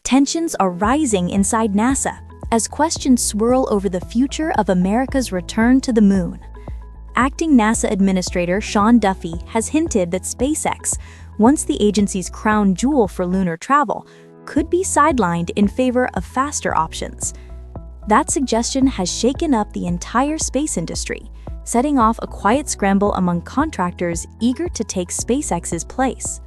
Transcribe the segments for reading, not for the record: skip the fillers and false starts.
Tensions are rising inside NASA as questions swirl over the future of America's return to the moon. Acting NASA Administrator Sean Duffy has hinted that SpaceX, once the agency's crown jewel for lunar travel, could be sidelined in favor of faster options. That suggestion has shaken up the entire space industry, setting off a quiet scramble among contractors eager to take SpaceX's place.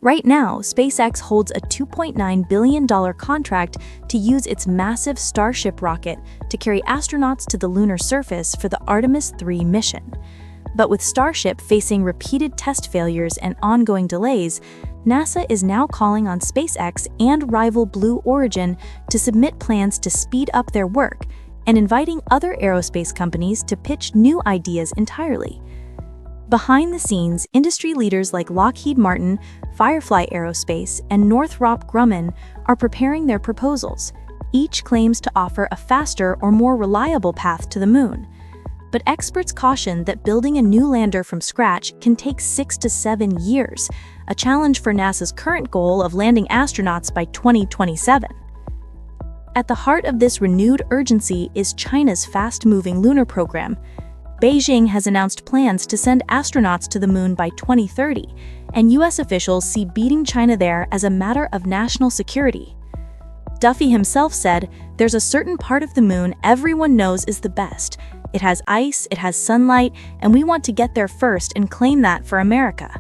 Right now, SpaceX holds a $2.9 billion contract to use its massive Starship rocket to carry astronauts to the lunar surface for the Artemis 3 mission. But with Starship facing repeated test failures and ongoing delays, NASA is now calling on SpaceX and rival Blue Origin to submit plans to speed up their work and inviting other aerospace companies to pitch new ideas entirely. Behind the scenes, industry leaders like Lockheed Martin, Firefly Aerospace, and Northrop Grumman are preparing their proposals. Each claims to offer a faster or more reliable path to the moon. But experts caution that building a new lander from scratch can take 6 to 7 years, a challenge for NASA's current goal of landing astronauts by 2027. At the heart of this renewed urgency is China's fast-moving lunar program. Beijing has announced plans to send astronauts to the moon by 2030, and US officials see beating China there as a matter of national security. Duffy himself said, "There's a certain part of the moon everyone knows is the best. It has ice, it has sunlight, and we want to get there first and claim that for America."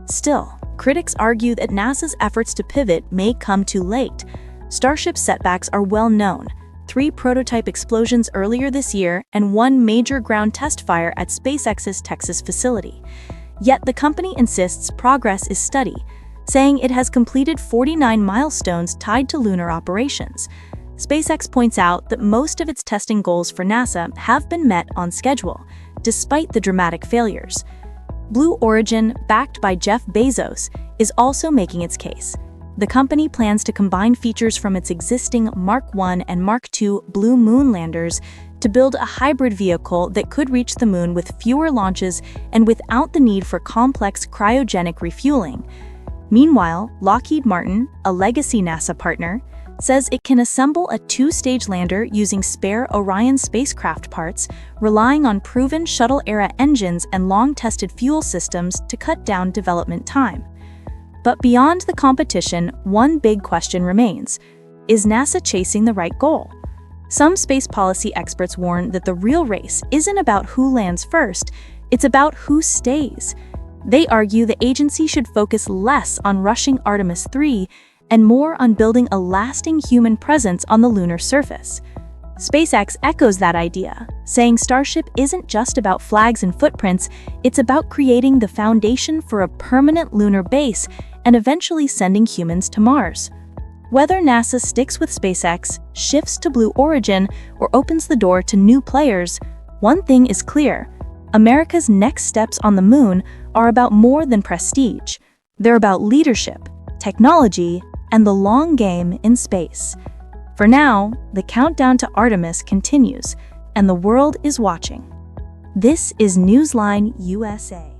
Still, critics argue that NASA's efforts to pivot may come too late. Starship's setbacks are well known: 3 prototype explosions earlier this year and 1 major ground test fire at SpaceX's Texas facility. Yet the company insists progress is steady, saying it has completed 49 milestones tied to lunar operations. SpaceX points out that most of its testing goals for NASA have been met on schedule, despite the dramatic failures. Blue Origin, backed by Jeff Bezos, is also making its case. The company plans to combine features from its existing Mark 1 and Mark 2 Blue Moon landers to build a hybrid vehicle that could reach the moon with fewer launches and without the need for complex cryogenic refueling. Meanwhile, Lockheed Martin, a legacy NASA partner, says it can assemble a 2-stage lander using spare Orion spacecraft parts, relying on proven shuttle-era engines and long-tested fuel systems to cut down development time. But beyond the competition, one big question remains: is NASA chasing the right goal? Some space policy experts warn that the real race isn't about who lands first, it's about who stays. They argue the agency should focus less on rushing Artemis 3 and more on building a lasting human presence on the lunar surface. SpaceX echoes that idea, saying Starship isn't just about flags and footprints, it's about creating the foundation for a permanent lunar base and eventually sending humans to Mars. Whether NASA sticks with SpaceX, shifts to Blue Origin, or opens the door to new players, one thing is clear: America's next steps on the moon are about more than prestige. They're about leadership, technology, and the long game in space. For now, the countdown to Artemis continues, and the world is watching. This is Newsline USA.